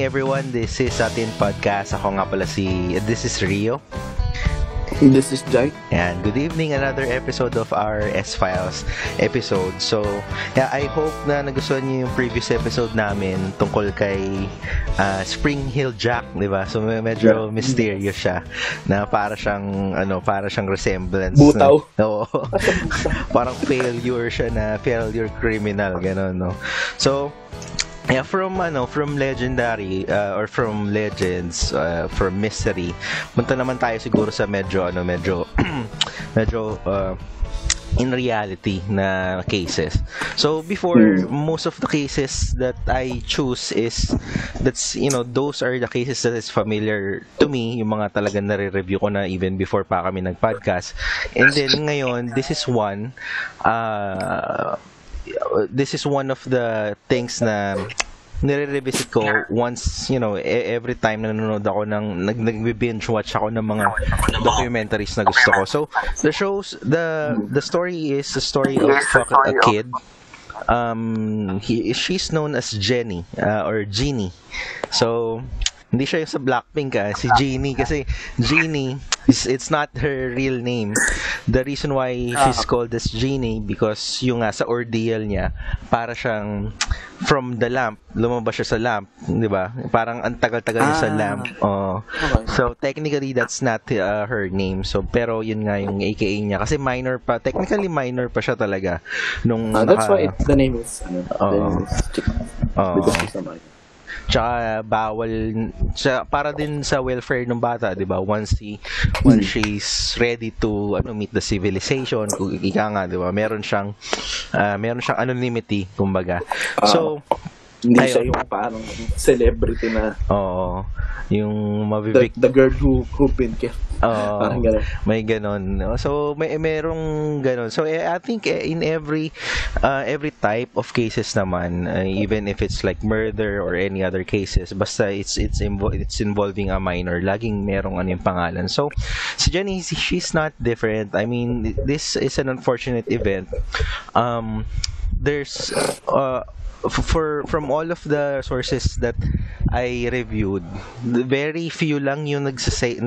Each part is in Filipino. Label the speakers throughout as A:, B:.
A: everyone. This is Satin Podcast. Ako nga pala this is Rio.
B: This is Jai.
A: And good evening, another episode of our S-Files episode. So, yeah, I hope na nagustuhan niyo yung previous episode namin tungkol kay Spring Hill Jack, di ba? So, medyo mysterious siya na para siyang resemblance.
B: Butaw.
A: Oo. Parang failure siya na failure criminal, gano'n, no? So, yeah, from legendary or from legends, from mystery, punta naman tayo siguro sa medyo in reality na cases. So before, most of the cases that I choose those are the cases that is familiar to me, yung mga talagang nare-review ko na even before pa kami nag-podcast. And then ngayon, this is one of the things na nire-revisit ko once, every time na nanonood ako nag-binge watch ako ng mga documentaries na gusto ko. So, the story is the story of a kid. She's known as Gennie or Gennie. So, hindi siya yung sa Blackpink si Gennie, kasi Gennie it's not her real name. The reason why she's called as Gennie because yung sa ordeal niya, para siyang from the lamp, lumabas siya sa lamp, di ba? Parang ang tagal-tagal niya sa lamp. So technically that's not her name. So pero yun nga yung AKA niya kasi technically minor pa siya talaga nung
B: that's why the name is because she's a minor.
A: Tsaka bawal para din sa welfare ng bata, 'di ba? Once she's ready to meet the civilization, kung ika nga, 'di ba? Meron siyang anonymity kumbaga. So
B: hindi siya yung parang celebrity na
A: yung
B: the girl who been killed. Parang gano'n.
A: May ganon. So merong ganon. So I think in every type of cases naman, even if it's like murder or any other cases, basta it's involving a minor, laging merong yung pangalan. So si Jenny, she's not different. I mean, this is an unfortunate event. There's from all of the sources that I reviewed, very few lang yung nagsistate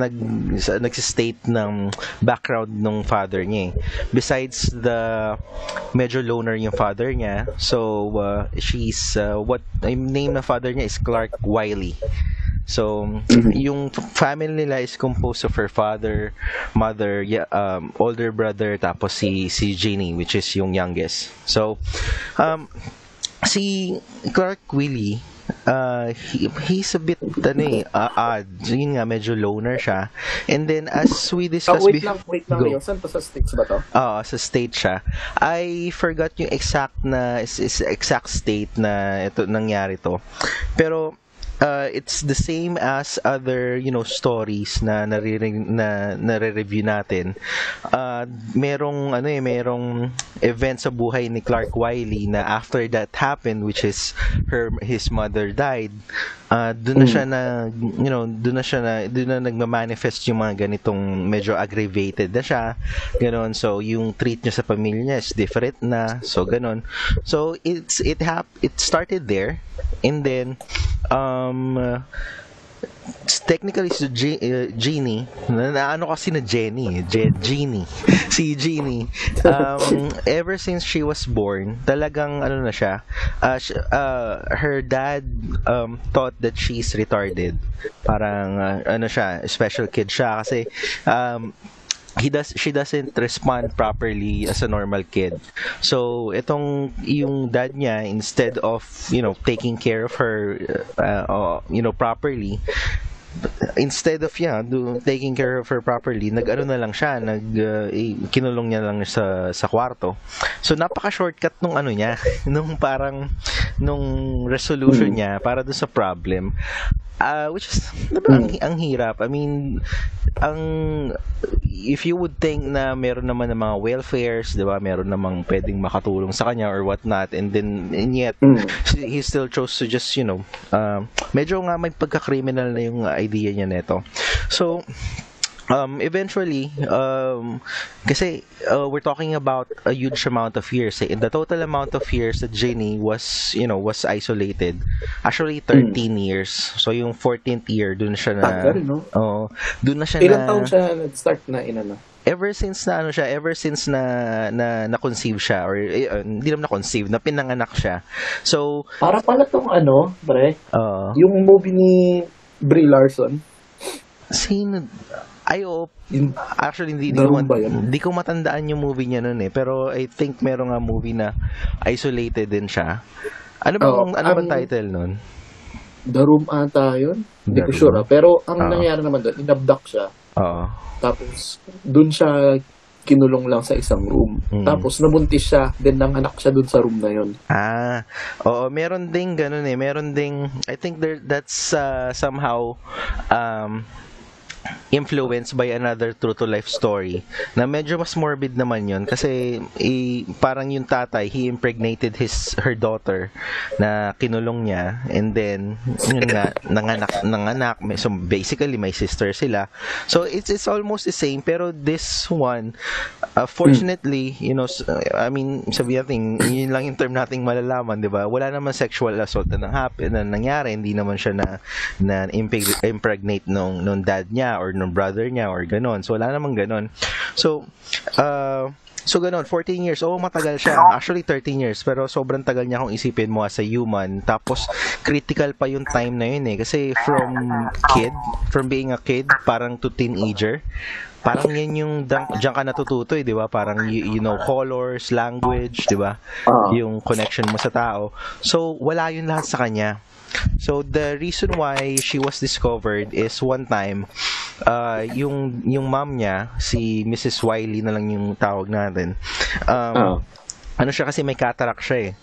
A: ng background ng father niya. Besides the medyo loner yung father niya, so she's what name ng father niya is Clark Wiley. So yung family nila is composed of her father, mother, older brother, tapos si Gennie, which is yung youngest. So si Clark Wiley, he's a bit odd. Yun nga, medyo loner siya. And then as we discussed
B: wait lang yun. Saan pa sa States ba to?
A: Sa States siya. I forgot yung exact state na ito nangyari to. Pero it's the same as other stories na nare-review natin. Merong event sa buhay ni Clark Wiley na after that happened, which is his mother died. Doon na nagma-manifest yung mga ganitong medyo aggravated na siya, ganon. So yung treat niya sa pamilya niya is different na, so ganon. So it started there, and then technically si Gennie, kasi na Gennie, si Gennie, ever since she was born, talagang na siya, her dad thought that she's retarded, parang siya, special kid siya kasi she doesn't respond properly as a normal kid. So yung dad niya, instead of taking care of her properly, instead of taking care of her properly, na lang siya, kinulong niya lang sa kwarto. So napaka-shortcut nung niya, nung resolution niya para do sa problem. Which is ang hirap. I mean, if you would think na meron naman ng mga welfares, di ba, meron namang pwedeng makatulong sa kanya or whatnot, and yet he still chose to just medyo nga may pagka-criminal na yung idea niya neto. So Eventually, kasi we're talking about a huge amount of years. Eh. The total amount of years that Ginny was, was isolated. Actually, 13 years. So, yung 14th year, dun siya na,
B: Tagal, no?
A: dun na siya
B: Ilang
A: na,
B: taon siya nag-start na inano?
A: ever since na conceive siya or hindi naman na conceive na pinanganak siya. So,
B: Para pala tong pre,
A: uh,
B: yung movie ni Brie Larson.
A: sino oo.
B: Yung
A: Actually, hindi
B: The
A: ko,
B: Room ba yun?
A: hindi ko matandaan yung movie niya noon eh. Pero I think meron nga movie na isolated din siya. Ano bang title noon?
B: The Room ata yun? Hindi
A: The
B: ko sure.
A: Room.
B: Pero ang
A: Oo.
B: nangyari naman doon, inabduct siya.
A: Oo.
B: Tapos, doon siya kinulong lang sa isang room. Tapos, nabuntis siya. Then, nanganak siya doon sa room na yun.
A: Oo, meron ding ganun eh. Meron ding, I think that's somehow influenced by another true to life story na medyo mas morbid naman yun kasi parang yung tatay he impregnated her daughter na kinulong niya and then yun nga nanganak so basically may sister sila so it's almost the same pero this one fortunately I mean sabi natin yun lang yung term nating malalaman di ba wala naman sexual assault na nangyari hindi naman siya na impregnate nung dad niya or nung brother niya or ganon. So, wala namang ganon. So ganon, 14 years. Matagal siya. Actually, 13 years. Pero sobrang tagal niya kung isipin mo as a human. Tapos, critical pa yung time na yun eh. Kasi from being a kid, parang to teenager, parang yan yung diyan ka natututo eh, di ba? Parang you know colors, language, di ba? Yung connection mo sa tao. So, wala yun lahat sa kanya. So the reason why she was discovered is one time yung mom niya si Mrs. Wiley na lang yung tawag natin. Ano siya kasi may cataract siya eh.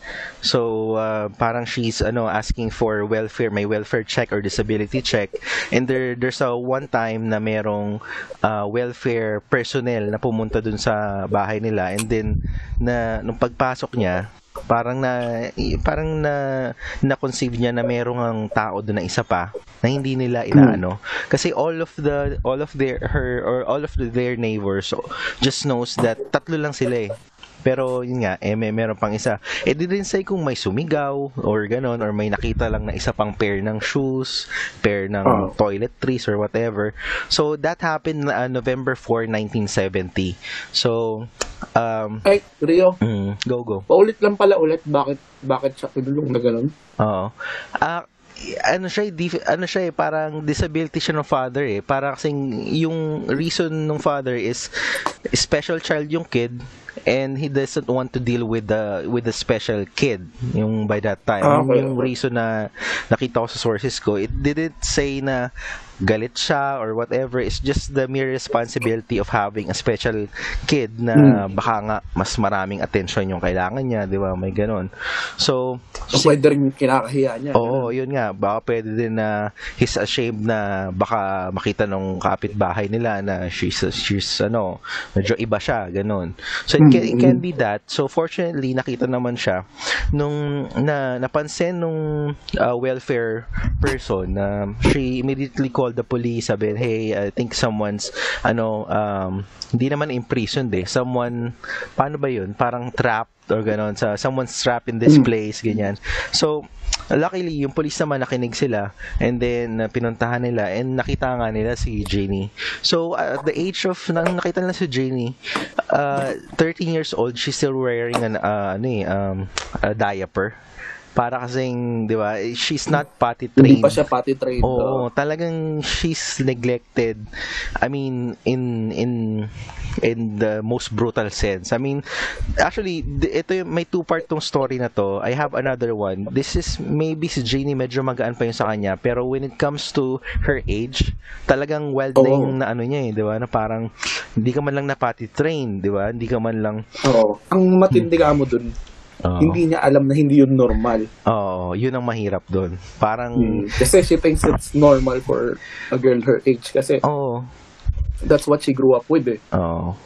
A: So parang she's asking for may welfare check or disability check and there's a one time na merong welfare personnel na pumunta dun sa bahay nila and then nung pagpasok niya parang na conceive niya na merong ang tao doon na isa pa na hindi nila inaano kasi all of their neighbors just knows that tatlo lang sila eh pero yun nga meron pang isa di rin say kung may sumigaw or ganon or may nakita lang na isa pang pair ng shoes pair ng toiletries or whatever so that happened November 4, 1970 so
B: ay Rio
A: go
B: paulit lang pala bakit siya kinulong na gano'n
A: ano siya parang disability siya ng father eh para kasing yung reason ng father is special child yung kid and he doesn't want to deal with the special kid yung by that time yung reason na nakita ko sa sources ko it didn't say na galit siya or whatever it's just the mere responsibility of having a special kid na baka nga mas maraming attention yung kailangan niya di ba may ganon so
B: pwede rin kinakahiya niya
A: yun nga baka pwede din na he's ashamed na baka makita nung kapitbahay nila na she's medyo iba siya ganon so it can be that so fortunately nakita naman siya nung napansin nung welfare person she immediately called the police sabi hey I think someone's hindi naman imprisoned someone paano ba yun parang trapped or ganon someone's trapped in this place ganyan so luckily yung police naman nakinig sila and then pinuntahan nila and nakita nga nila si Gennie so at the age of nakita nila si Gennie 13 years old she's still wearing a diaper para kasing, di ba, she's not potty trained.
B: Hindi pa siya potty trained.
A: Oo, talagang she's neglected. I mean, in the most brutal sense. I mean, actually, ito may two-part tong story na to. I have another one. This is, maybe si Gennie medyo magaan pa yun sa kanya, pero when it comes to her age, talagang wild na yung niya di ba, na parang, hindi ka man lang na potty trained, di ba, hindi ka man lang.
B: Ang matindi ka mo dun, hindi niya alam na hindi yun normal.
A: Yun ang mahirap doon. Parang
B: kasi she thinks it's normal for a girl her age kasi that's what she grew up with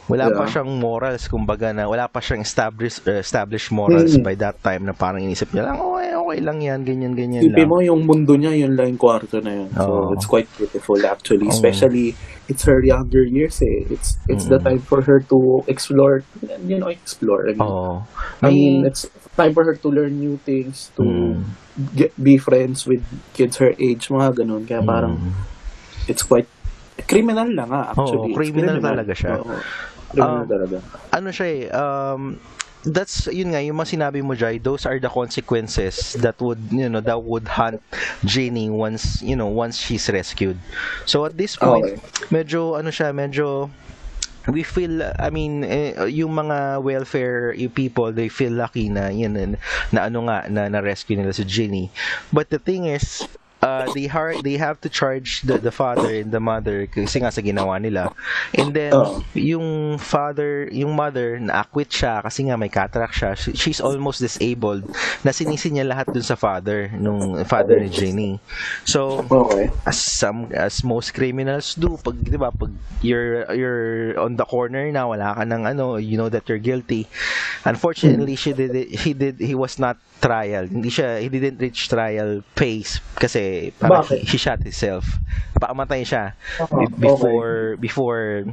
A: wala pa siyang morals kumbaga na wala pa siyang established morals by that time na parang inisip niya lang okay okay lang yan, ganyan
B: Isipin
A: lang.
B: mo yung mundo niya, yun lang yung kwarto na yun. So,
A: Oo.
B: it's quite beautiful actually.
A: Oo.
B: Especially, it's her younger years eh. It's the time for her to explore. Explore.
A: Oo.
B: I mean, it's time for her to learn new things, to be friends with kids her age, mga ganun. Kaya parang, it's quite, criminal lang actually.
A: Oo, criminal talaga siya.
B: Oo, criminal talaga.
A: Ano siya eh, that's yun nga yung mga sinabi mo, Jai, those are the consequences that would hunt Gennie once she's rescued. So at this point, medyo we feel, I mean, yung mga welfare people, they feel lucky na na-rescue nila si Gennie. But the thing is, they have to charge the father and the mother kasi nga sa ginawa nila. And then yung mother na-acquit siya kasi nga may cataract siya. She's almost disabled. Na sinisi niya lahat dun sa father ni Gennie. So as most criminals do, pag 'di ba, pag you're on the corner na wala ka ng you know that you're guilty. Unfortunately, he was not trial. He didn't reach trial phase kasi parang he shot himself. Paamatay siya before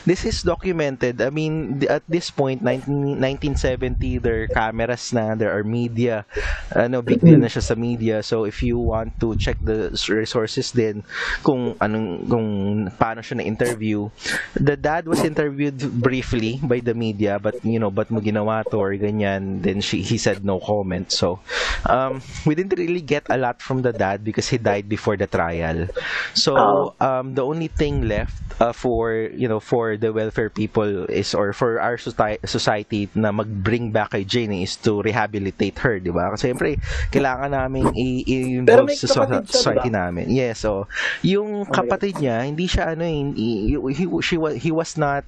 A: this is documented. I mean, at this point 1970, there are cameras na, there are media. Big deal na siya sa media. So if you want to check the resources din kung paano siya na interview. The dad was interviewed briefly by the media, but ba't mo ginawa to or ganyan, then he said no comment. So we didn't really get a lot from the dad because he died before the trial. So the only thing left for the welfare people is, or for our society na mag-bring back kay Gennie, is to rehabilitate her, di ba? Kasi siyempre kailangan namin i-involve sa society namin. Yes, so yung kapatid niya, hindi siya he was not,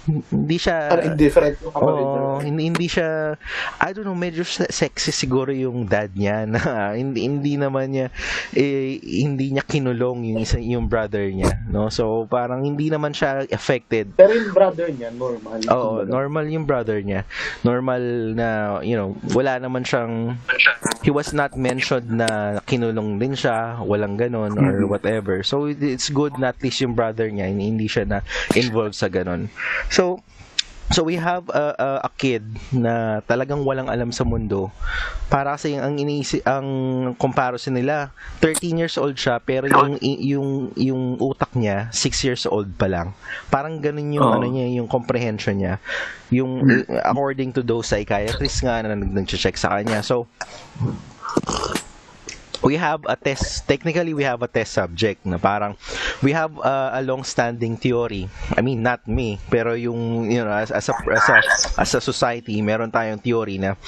A: hindi siya
B: indifferent yung kapatid niya.
A: Hindi siya, I don't know, medyo sexy siguro yung dad niya na hindi naman niya hindi niya kinulong yung brother niya, no? So parang hindi naman siya affected.
B: Pero yung brother niya normal.
A: Normal yung brother niya. Normal na wala naman siyang, he was not mentioned na kinulong din siya, walang ganon or whatever. So it's good na at least yung brother niya hindi siya na involved sa ganon. So we have a kid na talagang walang alam sa mundo. Para kasi ang comparison nila, 13 years old siya pero yung utak niya 6 years old pa lang. Parang ganun yung yung comprehension niya. Yung according to those psychiatrists nga na nag-check sa kanya. So we have a test, technically we have a test subject na parang we have a long-standing theory. I mean, not me, pero yung as a society, meron tayong theory na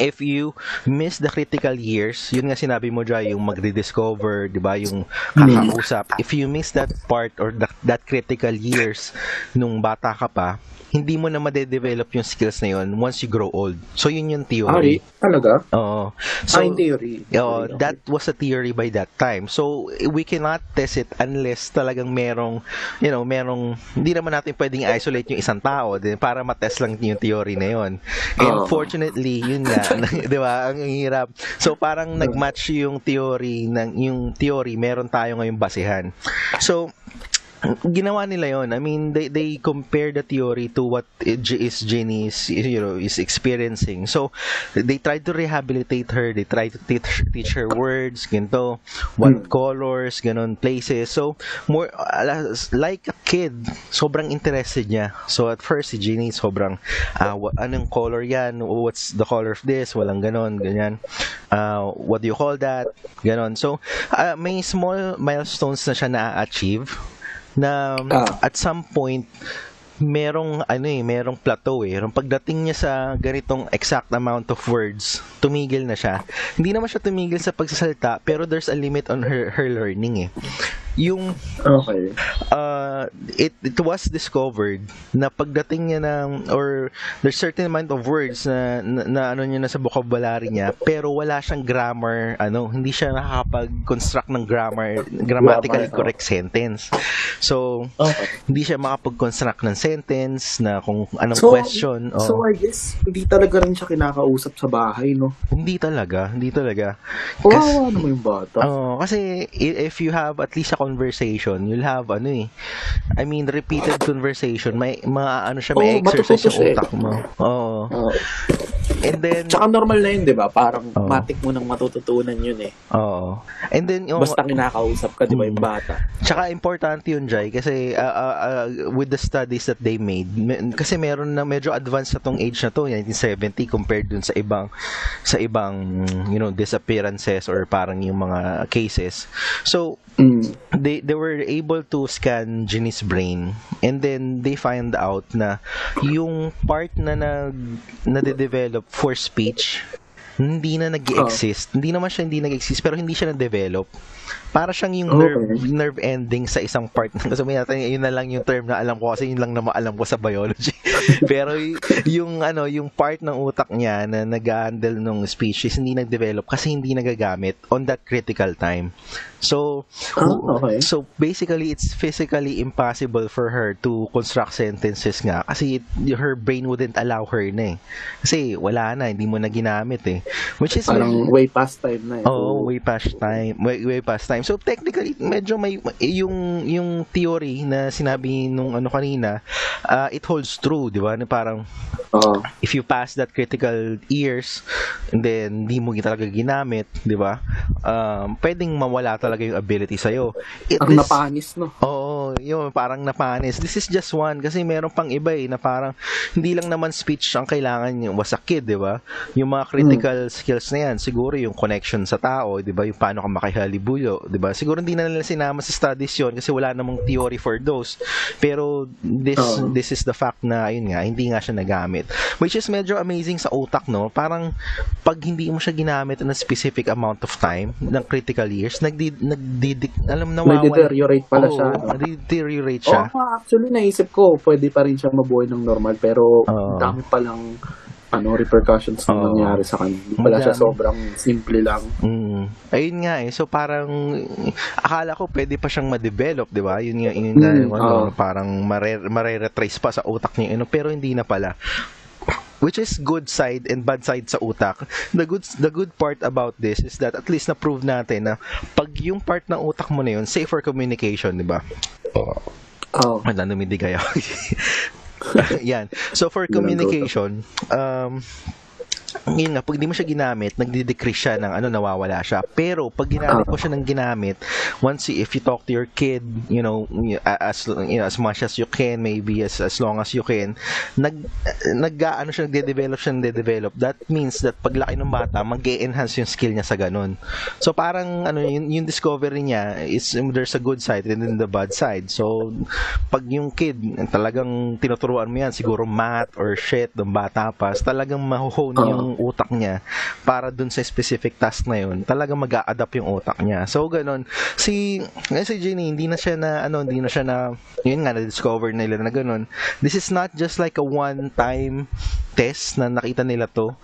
A: if you miss the critical years, yun nga sinabi mo dyan, yung magre-discover, di ba, yung kakausap, if you miss that part or that critical years nung bata ka pa, hindi mo na ma-develop yung skills na yun once you grow old. So, yun yung theory.
B: Talaga?
A: Oo. So,
B: theory.
A: That was a theory by that time. So, we cannot test it unless talagang merong, hindi naman natin pwedeng isolate yung isang tao para matest lang yung theory na yun. And fortunately, yun nga, di ba, ang hirap. So, parang nag-match yung theory, meron tayo ngayong basehan. So, ginawa nila yon. I mean, they compare the theory to what Gennie is experiencing. So they try to rehabilitate her. They try to teach her words, ganito, what colors, ganon, places. So more like a kid, sobrang interested niya. So at first si Gennie sobrang anong color yan? What's the color of this? Walang ganon, ganyan. What do you call that? Ganon. So may small milestones na siya na-achieve na at some point merong plateau eh. Pagdating niya sa ganitong exact amount of words, tumigil na siya. Hindi naman siya tumigil sa pagsasalita, pero there's a limit on her learning eh. yung
B: Okay.
A: it was discovered na pagdating niya ng or there's certain amount of words na ano niya na sa vocabulary niya pero wala siyang grammar hindi siya nakakapag-construct ng grammatically
B: Grammar,
A: correct sentence. So
B: Okay.
A: hindi siya makapag-construct ng sentence na kung anong
B: So,
A: question.
B: so I guess, hindi talaga rin siya kinakausap sa bahay, no?
A: Hindi talaga.
B: Kawawa naman yung bata.
A: Kasi if you have at least a conversation, you'll have I mean, repeated conversation, may may exercise
B: matututo
A: yung
B: siya
A: utak mo. Oo.
B: Oo.
A: And then,
B: Tsaka normal na yun, di ba? Parang
A: Oo.
B: matik mo nang matututunan yun eh.
A: oo. And then,
B: Basta kinakausap ka, di ba, yung bata?
A: tsaka importante yun, Jai, kasi with the studies that they made, kasi meron na medyo advanced na tong age na to, 1970, compared dun sa ibang, disappearances or parang yung mga cases. So, they were able to scan Ginny's brain and then they find out na yung part na nade-develop for speech hindi na nag-exist. Hindi naman siya hindi nag-exist pero hindi siya na-develop. Para siyang yung nerve ending sa isang part. Kasi may natin, yun na lang yung term na alam ko kasi yun lang na maalam ko sa biology. Pero yung part ng utak niya na nag-handle ng speech is hindi nag-develop kasi hindi nagagamit on that critical time. So,
B: Okay.
A: so basically, it's physically impossible for her to construct sentences nga kasi her brain wouldn't allow her na eh. Kasi wala na, hindi mo na ginamit eh. Which is
B: Parang way past time na eh.
A: way past time. Way past time. So technically medyo may yung theory na sinabi nung kanina, it holds true, 'di ba? Na parang if you pass that critical years and then hindi mo talaga ginamit, 'di ba? Pwedeng mawala talaga yung ability sa iyo.
B: Ang napanis, no?
A: Oo, yun, parang napanis. This is just one kasi meron pang iba na parang hindi lang naman speech ang kailangan yung was a kid, di ba? Yung mga critical skills na yan, siguro yung connection sa tao, di ba? Yung paano ka makihalibuyo, di ba? Siguro hindi na nila sinama sa studies yun kasi wala namang theory for those. Pero this is the fact na, ayun nga, hindi nga siya nagamit. Which is medyo amazing sa utak, no? Parang pag hindi mo siya ginamit in a specific amount of time ng critical years,
B: Nag-deteriorate pala siya. No?
A: Nag-deteriorate siya.
B: Actually, naisip ko, pwede pa rin siya mabuhay ng normal, pero dami palang repercussions na nangyari sa kanya. Hindi pala siya sobrang simple lang.
A: Ayun nga eh. So parang akala ko pwede pa siyang ma-develop, di ba? Yun parang mare-retrace pa sa utak niya. Pero hindi na pala. Which is good side and bad side sa utak. The good part about this is that at least na-prove natin na pag yung part ng utak mo na yun, safe for communication, di ba? Wala, numidigay ako. Yan. So for communication, yun nga, pag di mo siya ginamit, nagdi-decrease siya ng nawawala siya. Pero pag ginamit mo siya ng ginamit, if you talk to your kid, as much as you can, maybe as long as you can, nagde-develop siya. That means that paglaki ng bata, mag-e-enhance yung skill niya sa ganun. So parang yung discovery niya is there's a good side and then the bad side. So pag yung kid talagang tinuturuan mo yan, siguro math or shit ng bata pa, talagang mahuhone yung utak niya para dun sa specific task na yun, talagang mag-a-adapt yung utak niya. So ganun, si Gennie, hindi na siya na yun nga, na-discover nila na ganun. This is not just like a one-time test na nakita nila to.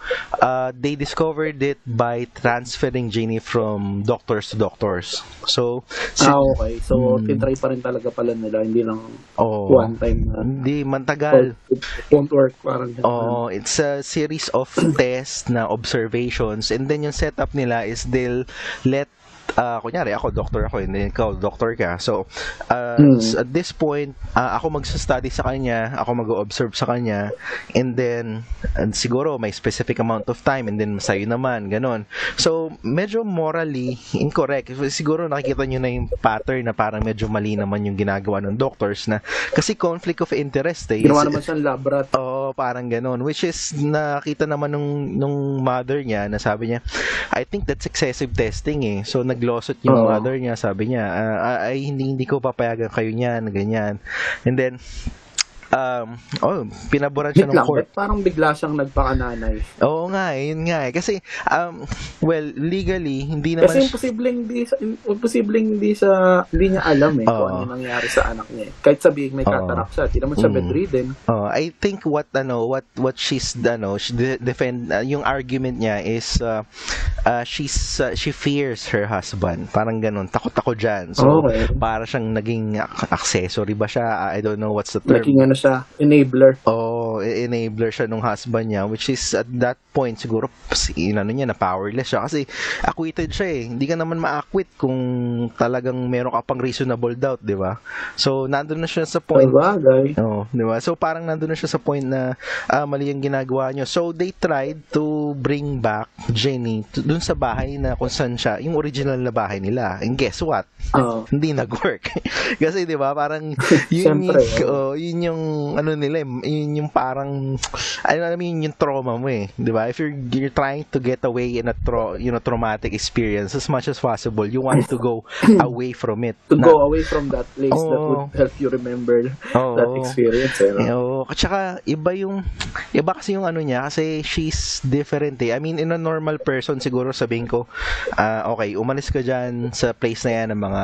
A: They discovered it by transferring Gennie from doctors to doctors. So
B: okay. So, tintry pa rin talaga pala nila, hindi lang one time na.
A: Hindi, mantagal.
B: It won't work, parang.
A: It's a series of tests na observations and then yung setup nila is they'll let kunyari ako doctor ako and then ikaw doctor ka, so at this point ako magsa-study sa kanya, ako mag-observe sa kanya and then siguro may specific amount of time and then sa'yo naman, ganon. So medyo morally incorrect, siguro nakikita nyo na yung pattern na parang medyo mali naman yung ginagawa ng doctors na kasi conflict of interest
B: ginawa naman siyang lab rat.
A: Parang ganon, which is nakita naman nung mother niya na sabi niya, I think that's excessive testing eh. So naglosot yung mother niya, sabi niya, ay hindi ko papayagan kayo niyan, ganyan. And then pinaboran siya
B: Wait
A: ng
B: lang,
A: court.
B: ba't parang bigla siyang nagpakananay?
A: Oo nga, yun nga eh. Kasi, well, legally, hindi naman
B: Kasi imposibleng hindi niya alam kung
A: Oo.
B: ano nangyari sa anak niya. Kahit sabihin may cataract siya, di naman siya bedridden.
A: I think what she's defend yung argument niya is she fears her husband. Parang ganun, takot ako diyan. So
B: Okay.
A: para siyang naging accessory ba siya? I don't know what's the term.
B: Naging ano siya, enabler.
A: Enabler siya nung husband niya, which is at that point siguro na powerless siya kasi acquitted siya eh. Hindi ka naman ma-acquit kung talagang meron ka pang reasonable doubt, di ba? So nandun na siya sa point.
B: Sabagay.
A: Di ba? So parang nandun na siya sa point na mali ang ginagawa niyo. So they tried to bring back Gennie dun sa bahay na kung saan siya, yung original na bahay nila. And guess what? Hindi nag-work. Kasi 'di ba, parang yun
B: Siyempre,
A: yun yung ano nila, yun yung parang alam mo yung trauma mo eh, 'di ba? If you're trying to get away in a traumatic experience as much as possible, you want to go away from it.
B: Go away from that place that would help you remember that experience.
A: At saka iba kasi yung ano niya kasi she's different eh. I mean, in a normal person siguro sabihin ko, okay, umalis ka dyan sa place na yan ng mga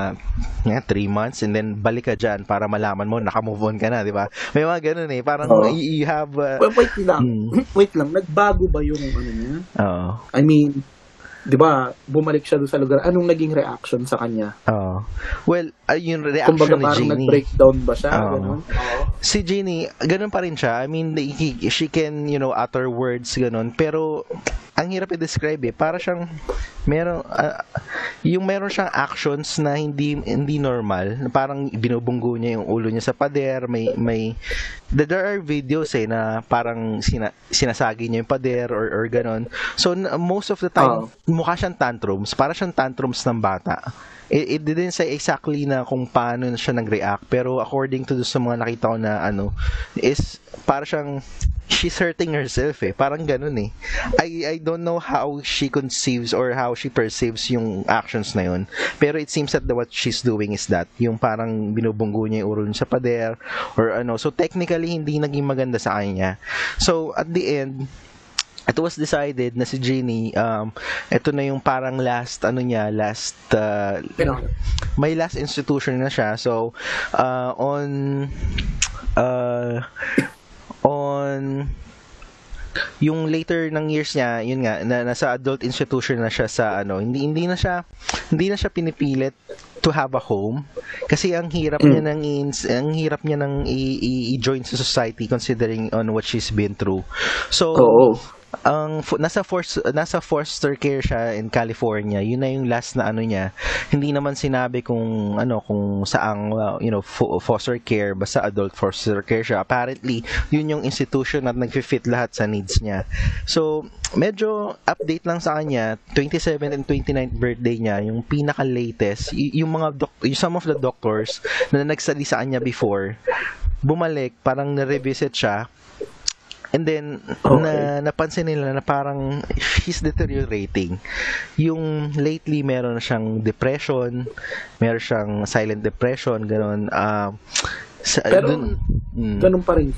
A: 3 months and then balik ka dyan para malaman mo naka-move on ka na, di ba? May mga ganun eh. Parang you have...
B: Wait lang. Nagbago ba yung ano niya? I mean, di ba, bumalik siya doon sa lugar. Anong naging reaction sa kanya?
A: Well, yung reaction
B: kumbaga,
A: ni
B: parang
A: Gennie.
B: nag-breakdown ba siya? Ganun?
A: Si Gennie, ganun pa rin siya. I mean, she can, utter words, ganun. Pero, ang hirap i-describe eh. Para siyang, meron siyang actions na hindi normal. Parang binubunggo niya yung ulo niya sa pader. There are videos na parang sinasagi niya yung pader or ganun. So, most of the time, mukha siyang tantrums. Para siyang tantrums ng bata. It didn't say exactly na kung paano siya nag-react, pero according to sa mga nakita ko na is para siyang she's hurting herself eh. Parang ganun eh. I don't know how she conceives or how she perceives yung actions na yun. Pero it seems that what she's doing is that yung parang binubunggo niya yung ulo niya sa pader or So technically hindi naging maganda sa kanya. So at the end, it was decided na si Gennie, ito na yung parang may last institution na siya. So, on yung later ng years niya, yun nga, nasa adult institution na siya sa hindi na siya pinipilit to have a home kasi ang hirap niya nang i-join sa society considering on what she's been through. So, nasa foster care siya in California. Yun na yung last na niya. Hindi naman sinabi kung saang foster care, basta adult foster care siya. Apparently, yun yung institution na nagfi-fit lahat sa needs niya. So, medyo update lang sa kanya, 27th and 29th birthday niya, yung pinaka-latest, yung some of the doctors na nagsali sa kanya before, bumalik, parang na-revisit siya. And then, napansin nila na parang she's deteriorating. Yung lately, meron siyang depression, meron siyang silent depression, gano'n.
B: Pero, ganun pa rin.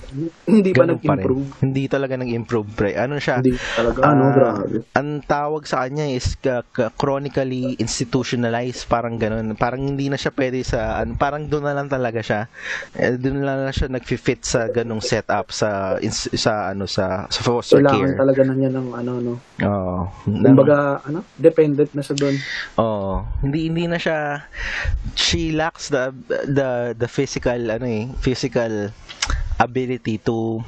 B: Hindi ba nag-improve?
A: Hindi talaga nag-improve, pre. Siya?
B: Hindi talaga, grabe.
A: Ang tawag sa kanya is chronically institutionalized, parang ganun. Parang hindi na siya pwede sa, parang doon na lang talaga siya. Doon na lang siya nag-fit sa ganung setup sa foster care.
B: Kailangan talaga na niya ng kumbaga, dependent na siya doon.
A: Hindi na siya, she lacks the physical ability to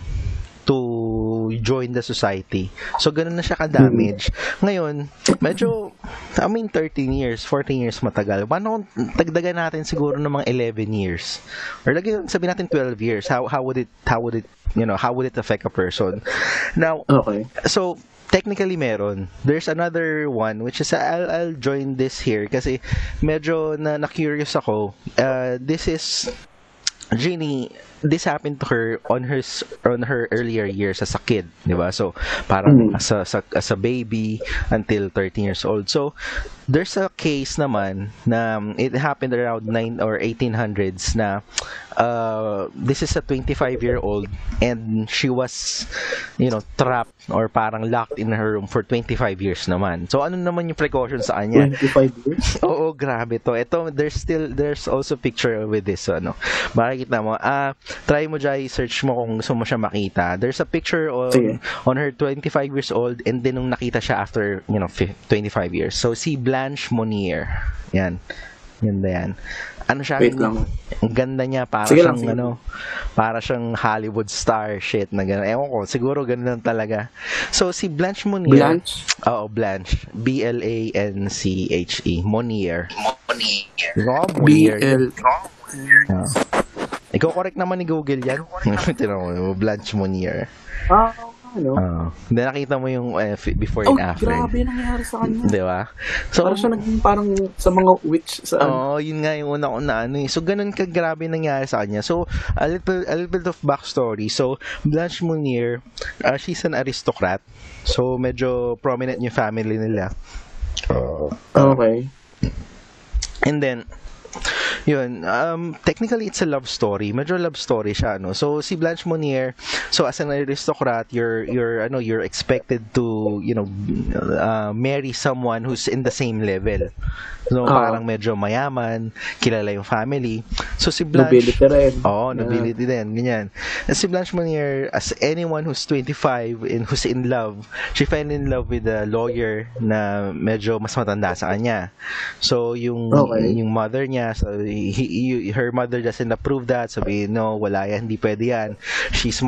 A: join the society. So, ganun na siya ka-damage. Ngayon, medyo, 13 years, 14 years matagal. Paano tagdagan natin siguro ng mga 11 years? Or sabihin natin 12 years. How would it affect a person? Now, so, technically meron. There's another one which is I'll join this here kasi medyo na curious ako. This is Gennie this happened to her on her earlier years as a kid, di ba? So parang as a baby until 13 years old. So there's a case naman na it happened around 9 or 1800s na this is a 25-year-old and she was trapped or parang locked in her room for 25 years naman. So ano naman yung precaution sa kanya?
B: 25 years?
A: Oo, grabe to. Ito, there's also picture with this. So, makikita mo. Try mo dyan, search mo kung gusto mo siya makita. There's a picture on her 25 years old and then nung nakita siya after 25 years. So si Blanche Monnier. Yan. Ganda yan. Ano siya?
B: Wait lang.
A: Ang ganda niya, para
B: Sige
A: siyang
B: lang.
A: para siyang Hollywood star shit na gano'n. Ewan ko, siguro gano'n lang talaga. So si Blanche Monnier.
B: Blanche?
A: Oo, Blanche. Blanche. Monnier.
B: BL.
A: Ikaw correct naman ni Google yan. Tinawag mo, Blanche Monnier.
B: Hindi,
A: nakita mo yung before and after.
B: Grabe nangyari sa kanya.
A: Di ba? So,
B: parang siya naging parang sa mga witch
A: yun nga yung una ko na So, ganun ka grabe nangyari sa kanya. So, a little bit of backstory. So, Blanche Monnier, she's an aristocrat. So, medyo prominent yung family nila.
B: Okay.
A: And then, yun, technically it's a love story. Medyo love story siya, no. So si Blanche Monnier, so as an aristocrat, you're expected to, marry someone who's in the same level. So parang medyo mayaman, kilala yung family. So si Blanche,
B: nobility rin.
A: Nobility din, ganyan. And si Blanche Monnier, as anyone who's 25 and who's in love, she fell in love with a lawyer na medyo mas matanda sa kanya. So yung mother niya, so her mother doesn't approve that. Sabi, no, wala yan, hindi pwede yan. He's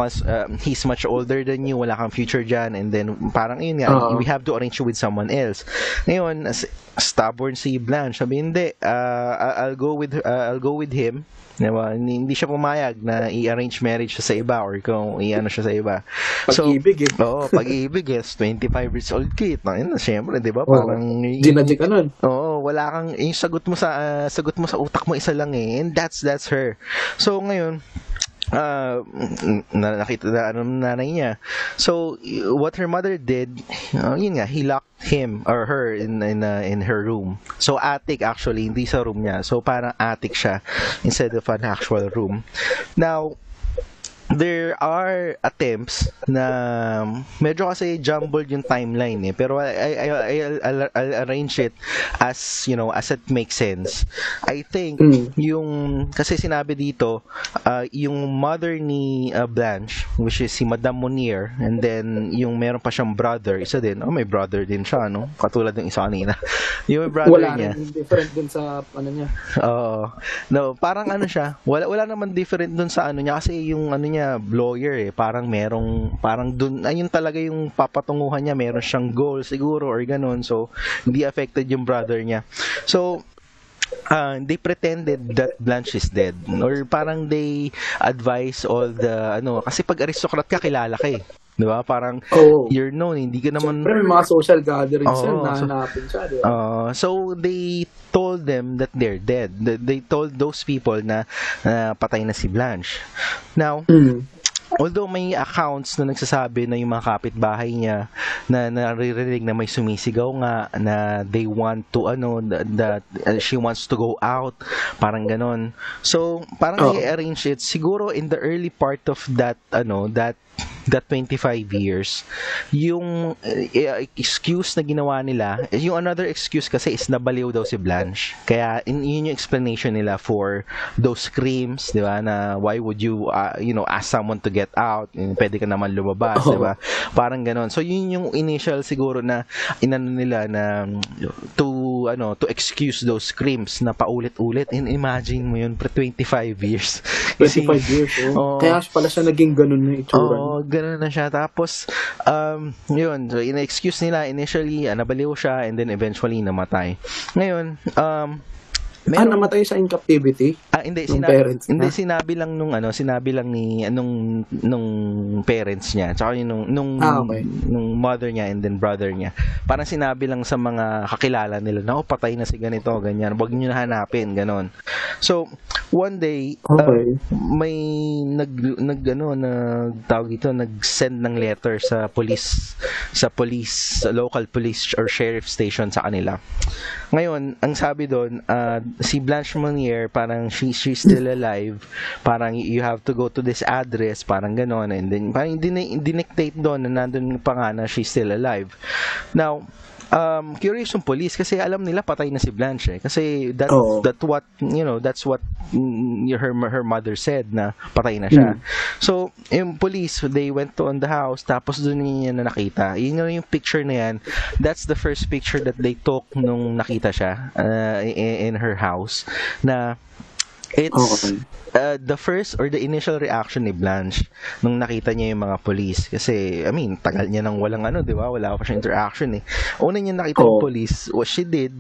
A: much older than you, wala kang future dyan. And then parang yun nga, we have to arrange you with someone else. Ngayon, stubborn si Blanche, sabi, hindi, I'll go with him. Diba? Hindi siya pumayag na i-arrange marriage siya sa iba or kung i-ano siya sa iba.
B: Pag-ibig
A: Oo, pag-ibig 25 years old kid. Siyempre, di ba? Parang
B: ginadya ka nun.
A: Oo, wala kang yung sagot mo sa utak mo isa lang eh. And that's her. So ngayon, nakita na nanay niya. So what her mother did, yun nga, he locked him or her in her room. So attic actually, hindi sa room niya. So parang attic siya instead of an actual room. Now there are attempts na medyo kasi jumbled yung timeline eh, pero I'll arrange it as as it makes sense. I think yung kasi sinabi dito yung mother ni Blanche, which is si Madame Monnier, and then yung meron pa siyang brother, isa din. May brother din siya, no? Katulad ng isa kanina. Yung brother
B: wala
A: niya.
B: Wala different din sa niya.
A: No, parang siya. Wala naman different dun sa niya kasi yung niya lawyer eh, parang dun, ayun talaga yung papatunguhan niya, meron siyang goal siguro or ganun, so hindi affected yung brother niya. So they pretended that Blanche is dead, or parang they advise all the kasi pag aristocrat ka, kilala ka eh, di ba? Parang you're known, hindi ka naman.
B: Siyempre may mga social gatherings na hanapin siya, di ba?
A: So they told them that they're dead. They told those people na patay na si Blanche. Now although may accounts na nagsasabi na yung mga kapitbahay niya na naririnig na may sumisigaw nga na they want to that she wants to go out, parang ganon. So parang i-arrange it siguro in the early part of that 25 years. Yung excuse na ginawa nila, yung another excuse kasi is nabaliw daw si Blanche. Kaya yun yung explanation nila for those screams, di ba, na why would you ask someone to get out, pwede ka naman lumabas, di ba? Parang ganon. So yun yung initial siguro na inano nila na to excuse those screams na paulit-ulit. And imagine mo yun for 25 years.
B: 25 years, kaya pala siya naging ganun na itsura.
A: Ganun na siya. Tapos, yun. So, in-excuse nila, initially, nabaliw siya, and then eventually, namatay. Ngayon,
B: namatay siya in captivity?
A: Hindi, sinabi lang nung parents niya, tsaka yung nung mother niya and then brother niya. Parang sinabi lang sa mga kakilala nila na patay na si ganito, ganyan. Huwag niyo na hanapin, ganon. So, one day,
B: Okay.
A: may nagtawag dito, nag-send ng letter sa local police or sheriff station sa kanila. Ngayon, ang sabi doon, si Blanche Monnier, parang she's still alive, parang you have to go to this address, parang ganon, and then parang dinectate doon na nandun pa nga na she's still alive. Now, curious yung police kasi alam nila patay na si Blanche kasi that's what her mother said na patay na siya. So yung police, they went on the house, tapos doon niya na nakita yung picture na yan. That's the first picture that they took nung nakita siya in her house, na it's the first or the initial reaction ni Blanche nung nakita niya yung mga police. Kasi, I mean, tagal niya nang walang di ba? Wala pa siyang interaction eh. Una niya nakita yung police, what she did,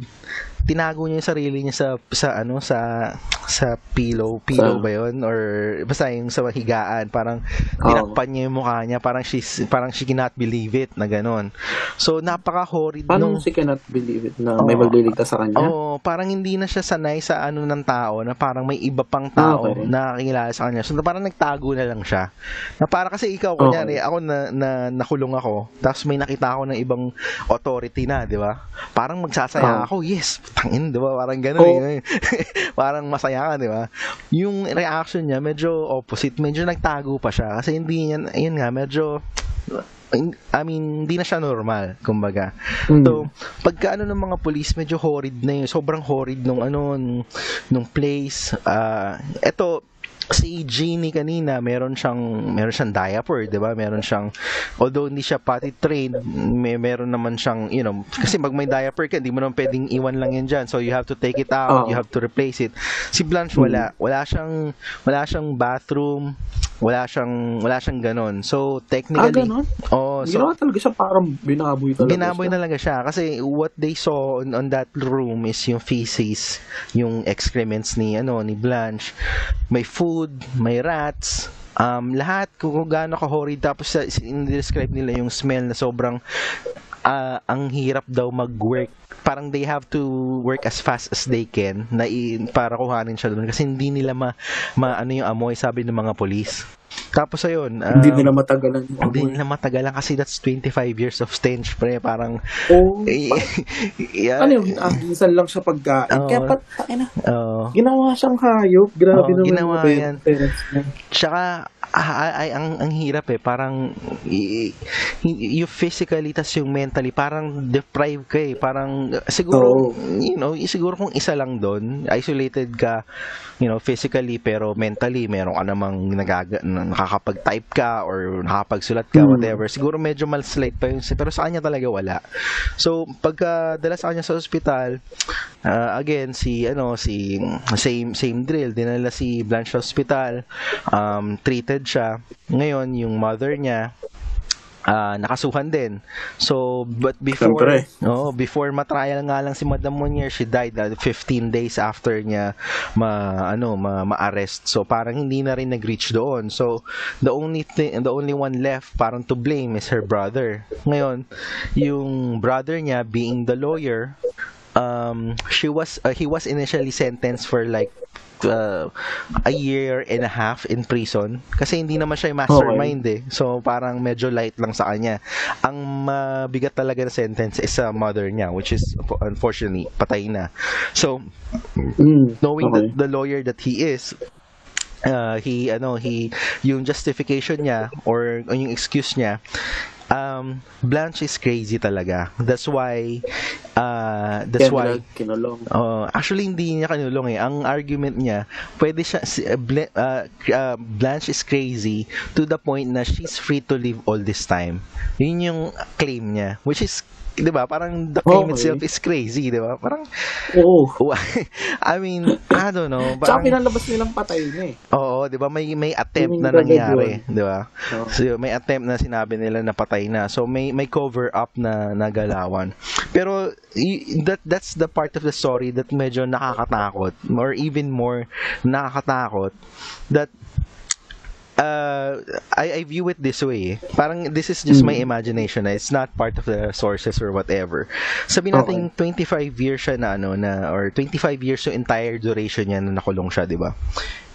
A: tinago niya yung sarili niya sa pillow ba yun? Or basta yung sa higaan, parang tinakpan niya yung mukha niya, parang she cannot believe it na ganon. So napaka-horrid
B: Paano she cannot believe it na may magliligtas sa kanya?
A: Parang hindi na siya sanay sa ng tao, na parang may iba pang tao na kakilala sa kanya. So parang nagtago na lang siya. Na parang kasi ikaw, kunyari, ako na nakulong ako, tapos may nakita ako ng ibang authority na, di ba? Parang magsasaya ako, yes, tangin, di ba? Parang gano'n. Parang masaya ka, di ba? Yung reaction niya, medyo opposite. Medyo nagtago pa siya. Kasi hindi niya, ayun nga, medyo, I mean, hindi na siya normal, kumbaga. So, pagka ng mga police, medyo horrid na yun. Sobrang horrid nung place. Eto, si Gennie kanina, meron siyang diaper, 'di ba? Meron siyang, although hindi siya potty trained, meron naman siyang, kasi pag may diaper ka, hindi mo naman pwedeng iwan lang yan diyan. So you have to take it out, you have to replace it. Si Blanche wala siyang bathroom, wala siyang ganon. So technically,
B: ganon? Ginawa talaga siya, parang binaboy
A: talaga siya. Kasi what they saw on that room is yung feces, yung excrements ni Blanche. May food, may rats, lahat kung gaano ka-horrid. Tapos in-describe nila yung smell na sobrang ang hirap daw mag-work. Parang they have to work as fast as they can para kuhanin siya doon kasi hindi nila yung amoy, sabi ng mga police. Tapos ayun,
B: hindi nila matagalan
A: kasi that's 25 years of stench, pre. Parang
B: minsan lang siya pagkain. Kaya ginawa siyang hayop. Grabe naman
A: ginawa yan.
B: Parents niya.
A: Tsaka ang hirap parang you physically tas yung mentally parang deprived ka parang siguro siguro kung isa lang doon, isolated ka physically, pero mentally meron ka namang nakakapag-type ka or nakakapagsulat ka, whatever, siguro medyo mal-slight pa yun, pero sa kanya talaga wala. So pagka dala sa kanya sa ospital, again same drill, dinala si Blanche sa ospital, treated siya. Ngayon yung mother niya nakasuhan din. So, but before matrial nga lang si Madam Monnier, she died 15 days after niya ma-arrest. So, parang hindi na rin nag-reach doon. So, the only one left parang to blame is her brother. Ngayon, yung brother niya, being the lawyer, he was initially sentenced for like a year and a half in prison kasi hindi naman siya yung mastermind so parang medyo light lang sa kanya. Ang mabigat talaga na sentence is sa mother niya, which is unfortunately patay na. So knowing the lawyer that he is, yung justification niya or yung excuse niya, Blanche is crazy talaga. That's why
B: kinulong.
A: Actually hindi niya kinulong Ang argument niya, pwede siya Blanche is crazy to the point na she's free to live all this time. Yun yung claim niya, which is, di ba, parang the claim itself is crazy, di ba? Parang I mean, I don't know.
B: Tsaka pinalabas nilang patay niya
A: Oo, di ba? May attempt na nangyari, di ba? So, may attempt na sinabi nila na patay na. So, may cover up na nagalawan. Pero, that's the part of the story that medyo nakakatakot, or even more nakakatakot, that I view it this way. Parang this is just my imagination. It's not part of the sources or whatever. Sabi natin 25 years siya na or 25 years yung entire duration niya na nakulong siya, 'di ba?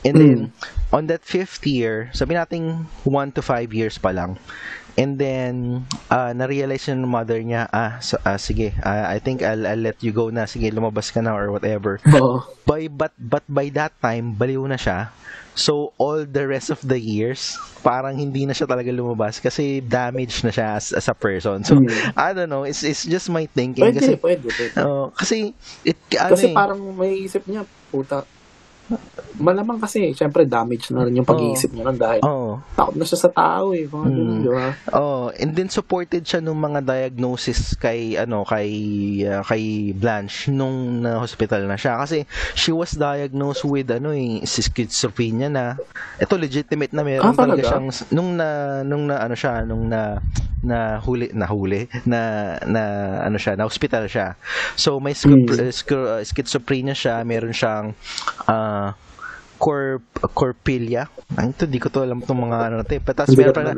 A: And then on that fifth year, sabi natin 1 to 5 years pa lang. And then, na-realize ng mother niya, sige, I think I'll let you go na. Sige, lumabas ka na or whatever. But by that time, baliw na siya. So, all the rest of the years, parang hindi na siya talaga lumabas kasi damaged na siya as a person. So, I don't know, it's just my thinking.
B: Pwede.
A: Kasi,
B: parang may isip niya, puta, malamang kasi, syempre damage na rin yung pag-iisip niya nun dahil takot na siya sa tao eh. Di ba?
A: And then supported siya nung mga diagnosis kay Blanche nung na hospital na siya kasi she was diagnosed with schizophrenia na. Ito legitimate na meron talaga siyang nung na hospital siya. So may schizophrenia siya, meron siyang corpilia. Ito, di ko to alam itong mga Tapos meron pa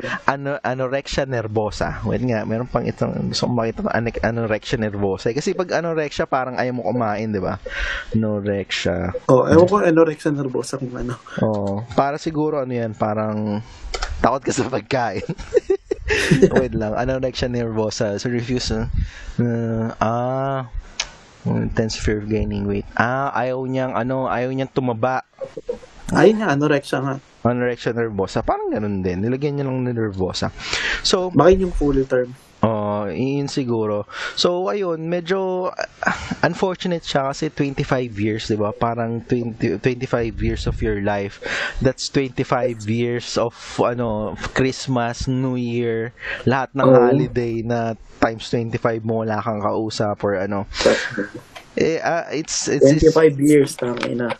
A: anorexia nervosa. Wait nga, meron pang itong, gusto kong makita anorexia nervosa. Kasi pag anorexia, parang ayaw mo kumain, di ba? Anorexia.
B: Ewan ko anorexia nervosa kung ano.
A: Para siguro yan, parang takot ka sa pagkain. Wait lang, anorexia nervosa. So, refuse, intense fear of gaining weight. Ayaw niyang tumaba.
B: Ayun nga, anorexia nga.
A: Anorexia nervosa. Parang ganun din. Nilagyan niya lang ng nervosa. So,
B: baka yung full term.
A: Yun siguro. So, ayun, medyo unfortunate siya kasi 25 years, di ba? Parang 25 years of your life. That's 25 years of Christmas, New Year, lahat ng holiday na times 25 mo wala kang kausap or it's
B: 25 years tangina.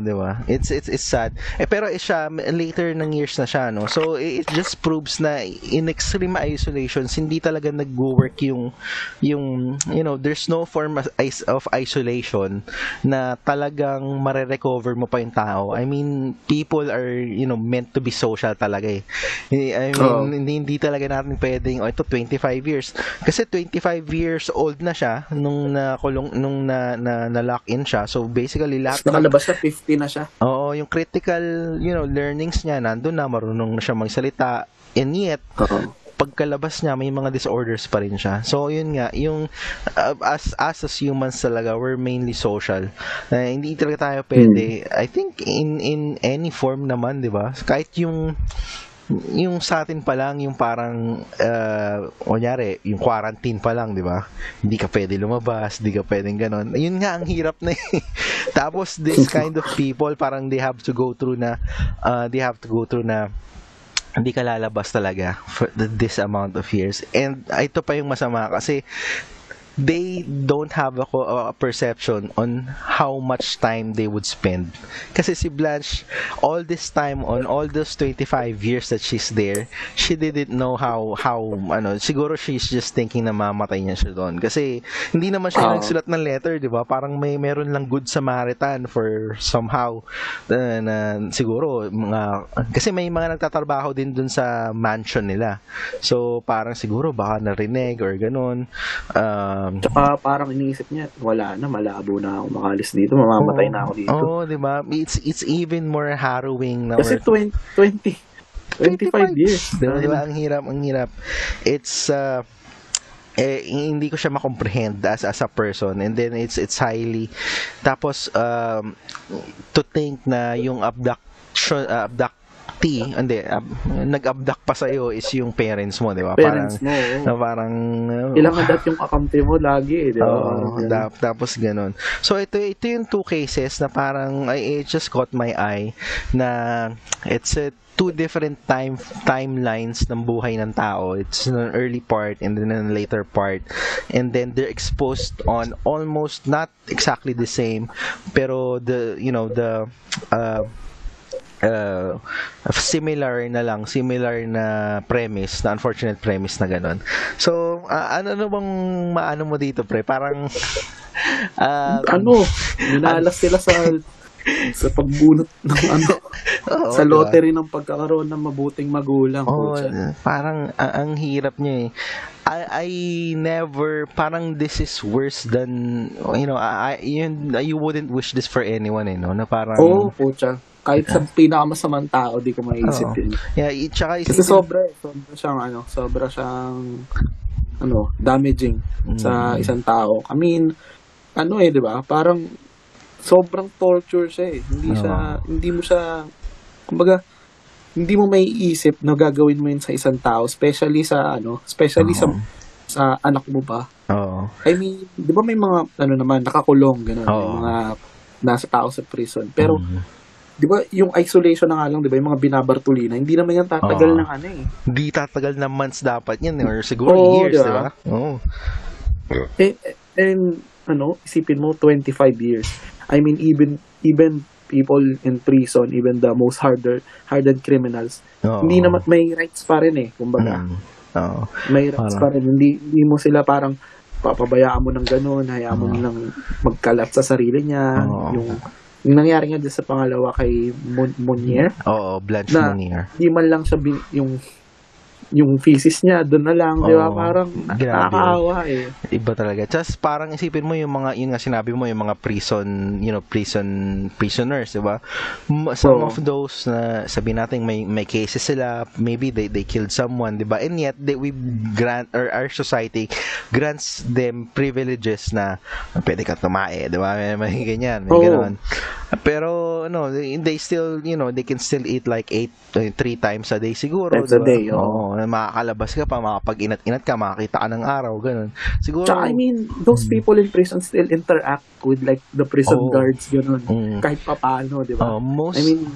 A: Di ba? It's sad. Pero siya later ng years na siya, no. So it just proves na in extreme isolations hindi talaga nag-work yung there's no form of isolation na talagang mare-recover mo pa yung tao. I mean, people are meant to be social talaga eh. I mean, hindi talaga natin pwedeng ito 25 years kasi 25 years old na siya nung nakulong na-lock in siya. So basically lahat
B: nakalabas siya 50 na siya.
A: Yung critical, learnings niya nandun na, marunong na siya magsalita. And yet, pagkalabas niya may mga disorders pa rin siya. So yun nga, yung as humans talaga, we're mainly social. Hindi talaga tayo pwede. I think in any form naman, 'di ba? Kahit yung Satin pa lang, yung parang kunyari, yung quarantine pa lang, di ba? Hindi ka pwede lumabas, hindi ka pwedeng ganon. Yun nga, ang hirap na Tapos, this kind of people, parang they have to go through na hindi ka lalabas talaga for this amount of years. And ito pa yung masama kasi they don't have a perception on how much time they would spend. Kasi si Blanche, all this time, on all those 25 years that she's there, she didn't know how siguro she's just thinking na mamatay niya siya doon. Kasi hindi naman siya nagsulat ng letter, di ba? Parang meron lang good Samaritan for somehow na siguro kasi may mga nagtatrabaho din doon sa mansion nila. So parang siguro baka narinig or ganun.
B: Tsaka parang iniisip niya, wala na, malabo na ako makalis dito, mamamatay na ako dito.
A: Di ba? It's even more harrowing na.
B: Kasi 25 years.
A: Diba? Ang hirap. It's hindi ko siya makomprehend as a person, and then it's highly tapos to think na yung nag-abduct pa sa'yo is yung parents mo, di ba?
B: Parents mo.
A: Parang
B: ilang adat yung kakampi mo lagi, di ba?
A: Tapos ganun. So ito yung two cases na parang it just caught my eye na it's two different timelines ng buhay ng tao. It's an early part and then a later part, and then they're exposed on almost not exactly the same, pero similar na premise, na unfortunate premise na ganun. So, ano bang maano mo dito, pre? Parang
B: minalas sila sa sa pagbunot ng
A: Oo,
B: sa
A: di ba?
B: lottery ng pagkakaroon ng mabuting magulang po
A: Oo,
B: siya.
A: parang ang hirap niya eh. I never, parang this is worse than, you wouldn't wish this for anyone eh, no? Na
B: Oo,
A: parang,
B: po siya. Kahit sa pinakamasamang tao, di ko maiisip
A: oo.
B: yun.
A: Yeah, tsaka
B: Kasi
A: isipin,
B: sobra siyang damaging sa
A: mm,
B: isang tao. I mean, di ba? Parang sobrang torture siya eh.
A: oo,
B: Hindi mo siya, kumbaga, hindi mo maiisip na gagawin mo yun sa isang tao, especially
A: oo,
B: sa anak mo ba?
A: oo,
B: I mean, di ba may mga, naman, nakakulong, gano'n, may
A: oo,
B: mga nasa tao sa prison. Pero,
A: mm,
B: di ba, yung isolation na nga lang, di ba, yung mga binabartulina, hindi naman yan tatagal
A: oo.
B: ng
A: Di tatagal na months dapat yan eh, or siguro
B: Oo, di
A: years, di
B: ba?
A: ba? Oo.
B: And, isipin mo, 25 years. I mean, even people in prison, even the most hardened criminals, hindi
A: Oo.
B: naman, may rights pa rin eh, kumbaga.
A: Mm. Oo.
B: May rights
A: Parang,
B: pa rin. Hindi mo sila parang papabayaan mo ng gano'n, hayaan mo
A: oo.
B: lang magkalat sa sarili niya.
A: Oo.
B: Yung nangyari nga dyan sa pangalawa kay Monier,
A: Oo, Blanche
B: na
A: Munier.
B: hindi man lang siya yung thesis niya, doon na lang, di ba?
A: Oo,
B: Parang
A: grabe.
B: nakakaawa eh.
A: Iba talaga. Just parang isipin mo yung mga, yun nga sinabi mo, yung mga prisoners, di ba? Some
B: Oo.
A: of those na sabi natin may cases sila, maybe they killed someone, di ba? And yet, we grant, or our society grants them privileges na pwede ka tumae, di ba? May ganyan, may
B: Oo.
A: ganon. Pero, they still, they can still eat like 3 times a day siguro,
B: Times
A: di
B: a
A: ba?
B: day, oo.
A: Oo, makakalabas ka pa, makapag-inat-inat ka, makakita ka ng araw, ganun. Siguro,
B: Tsaka, I mean, those people in prison still interact with like the prison
A: Oo.
B: guards, gano'n.
A: Mm.
B: Kahit papaano, di ba?
A: most,
B: I mean,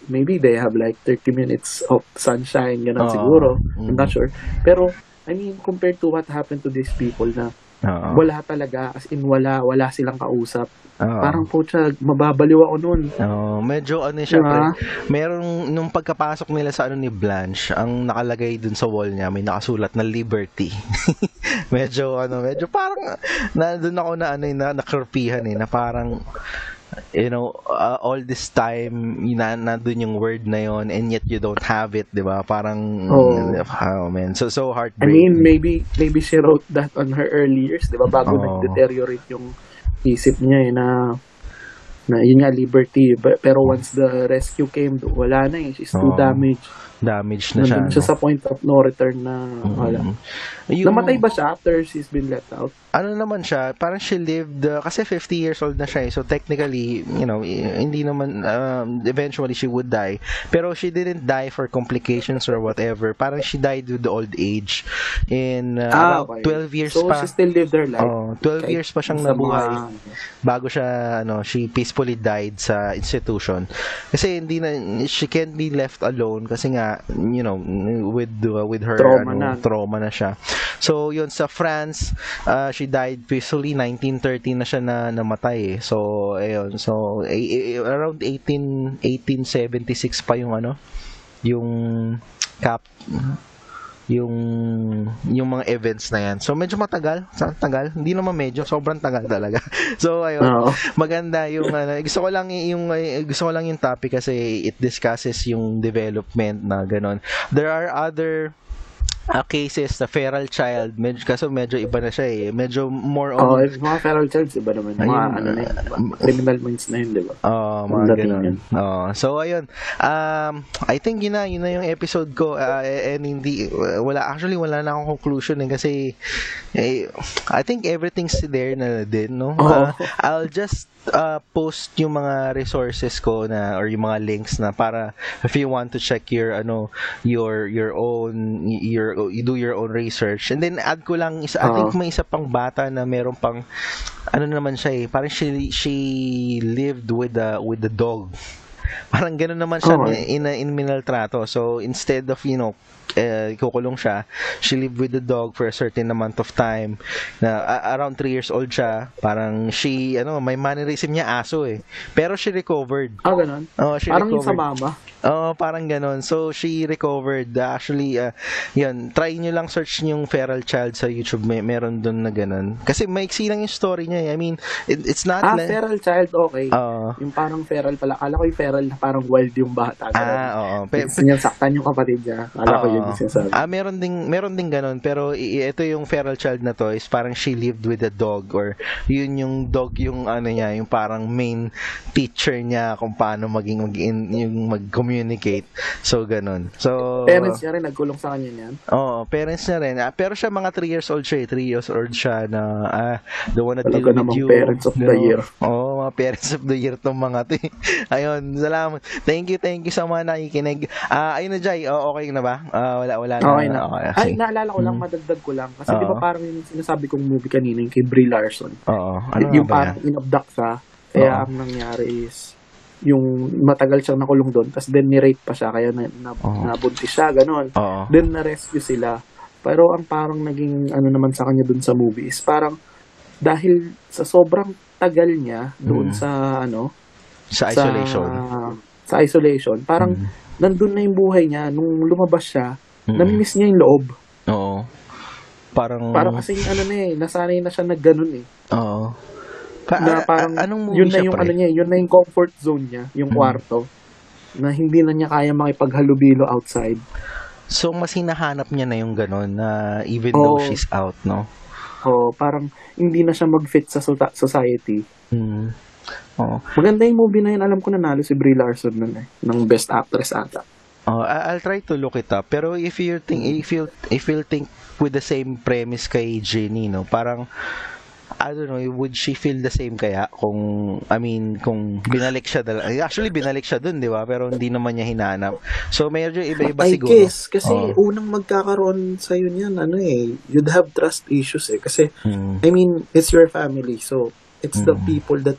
B: maybe they have like 30 minutes of sunshine, gano'n
A: Oo.
B: siguro. I'm not
A: Mm.
B: sure. Pero, I mean, compared to what happened to these people na
A: Oo.
B: wala talaga, as in wala silang kausap.
A: Oo.
B: Parang po siya, mababaliw ako nun.
A: Medyo siya,
B: Diba?
A: pre. Merong, nung pagkapasok nila sa ni Blanche, ang nakalagay dun sa wall niya, may nakasulat na liberty. medyo parang, doon ako nakarpihan na parang, all this time, nandun yung word na yon, and yet you don't have it, di ba? Parang, oh man, so
B: I
A: heartbreaking.
B: mean, maybe she wrote that on her early years, di ba? Bago
A: Oo.
B: nag-deteriorate yung isip niya na yun nga, liberty. Pero once the rescue came, wala na eh. She's too damaged.
A: Damaged na siya.
B: Nandun siya sa point of no return na wala. Namatay ba siya after she's been let out?
A: Ano naman siya, parang she lived, kasi 50 years old na siya, so technically, hindi naman, eventually she would die, pero she didn't die for complications or whatever, parang she died with the old age, in around
B: Okay.
A: 12 years
B: So,
A: pa.
B: she still lived her life.
A: 12 years pa siyang
B: Sa
A: nabuhay,
B: mga-
A: bago siya, she peacefully died sa institution, kasi she can't be left alone, kasi nga, with her, trauma na siya. So, yun, sa France, she died peacefully, 1930 na siya namatay eh. So, ayun. So, around 1876 pa yung yung cap, yung mga events na yan. So, medyo matagal. Hindi naman medyo, sobrang tagal talaga. So, ayun. Maganda yung, gusto ko lang yung topic kasi it discusses yung development na ganon. There are other cases, the feral child, medyo iba na siya eh. Medyo more on...
B: mga feral child, iba naman. Mga criminal minds na yun, di ba?
A: Mga ganun. So, ayun. I think yun na yung episode ko. And hindi, wala na akong conclusion kasi I think everything's there na din, no? I'll just post yung mga resources ko or yung mga links na para if you want to check your own you do your own research, and then add ko lang I think may isa pang bata na meron pang naman siya parang she lived with the dog, Parang gano'n naman siya
B: Okay.
A: in minaltrato. So, instead of, kukulong siya, she lived with the dog for a certain amount of time. Na around 3 years old siya. Parang may mannerism niya aso eh. Pero she recovered.
B: Ganun.
A: Oh, she
B: Parang yung sa
A: recovered.
B: mama.
A: Oo, parang ganon. So, she recovered. Actually, yun, try nyo lang search yung feral child sa YouTube. Meron dun na ganon. Kasi maiksi lang yung story niya. I mean, it's not
B: Feral child, okay. Yung parang feral pala. Akala ko yung feral na parang wild yung bata.
A: Oo.
B: Gusto niya saktan yung kapatid niya. Akala ko yun yung sinasabi.
A: Meron ding ganon. Pero ito yung feral child na to is parang she lived with a dog or yun yung dog yung niya, yung parang main teacher niya kung paano yung mag-communicate. So, ganun. So,
B: parents niya rin nagkulong sa kanya niyan?
A: Oo, parents niya rin. Pero siya mga 3 years old siya. 3 years old siya na don't wanna deal
B: Talaga
A: with
B: namang
A: you.
B: parents of the year.
A: Oo, mga parents of the year tong mga to. Ayun, salamat. Thank you sa mga nakikinig. Ayun na, Jai. Okay na ba? Wala na.
B: Okay na.
A: Okay,
B: Ay, naalala ko lang, madagdag ko lang. Kasi di ba parang yung sinasabi kong movie kanina, yung kay Brie Larson.
A: Oo. Ano
B: Yung
A: nga ba
B: parang inabduct siya. Kaya ang nangyari is, yung matagal siyang nakulong doon, tapos then ni-rape pa siya, kaya nabuntis siya, gano'n. Then na-rescue sila. Pero ang parang naging naman sa kanya doon sa movie is parang dahil sa sobrang tagal niya doon sa sa isolation, parang nandun na yung buhay niya. Nung lumabas siya, namimiss niya yung loob.
A: Oo. Parang
B: kasi nasanay na siya na ganun eh.
A: Oo.
B: Na parang
A: anong movie
B: yun na
A: siya,
B: yung
A: pre?
B: yun na yung comfort zone niya, yung kwarto. Na hindi na niya kaya makipaghalubilo outside.
A: So, mas hinahanap niya na yung gano'n na even though she's out, no?
B: Parang hindi na siya mag-fit sa society.
A: Maganda
B: yung movie na yun. Alam ko nanalo si Brie Larson nun ng Best Actress ata.
A: I'll try to look it up. Pero if you'll think with the same premise kay Gennie, no? Parang I don't know, would she feel the same kaya kung binalik siya actually binalik siya dun, di ba? Pero hindi naman niya hinanap. So medyo iba-iba siguro.
B: I guess kasi unang magkakaroon sa yun yan you'd have trust issues kasi it's your family, so it's the people that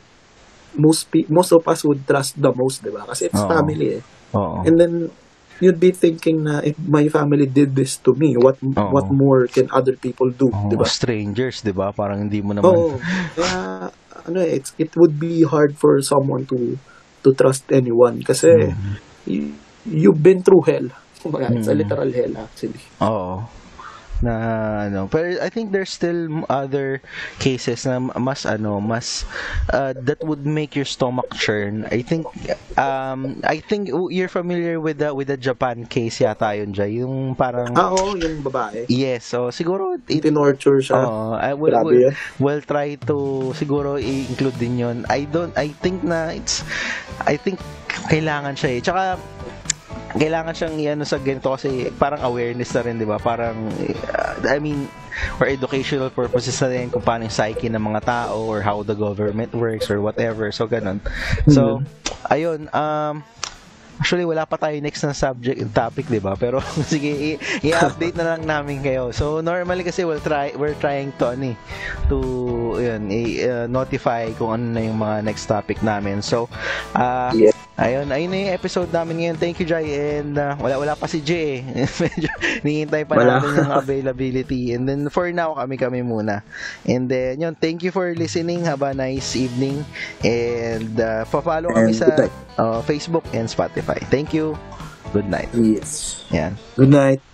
B: most of us would trust the most, di ba? Kasi it's family and then you'd be thinking na if my family did this to me, what more can other people do, di ba?
A: Strangers, di ba? Parang hindi mo naman.
B: Kaya it would be hard for someone to trust anyone kasi you've been through hell. It's a literal hell actually.
A: Pero I think there's still other cases na mas that would make your stomach churn. I think you're familiar with the Japan case yata yun, Jay, yung parang
B: yung babae.
A: Yes, so siguro
B: tinorture siya.
A: We'll try to siguro i-include din yun. I think kailangan siya eh. Tsaka kailangan siyang sa ganito kasi parang awareness na rin, di ba? Parang for educational purposes na rin kung paano yung psyche ng mga tao or how the government works or whatever. So, ganun. So, ayun. Actually, wala pa tayo next na topic, di ba? Pero, sige, i-update na lang namin kayo. So, normally kasi we're trying to notify kung ano na yung mga next topic namin. So, ayun na yung episode namin ngayon. Thank you, Jai. And wala pa si Jay. Medyo nihintay pa natin yung availability. And then, for now, kami muna. And then, yun, thank you for listening. Have a nice evening. And, pa-follow kami sa Facebook and Spotify. Thank you. Good night.
B: Yes.
A: Yan.
B: Good night.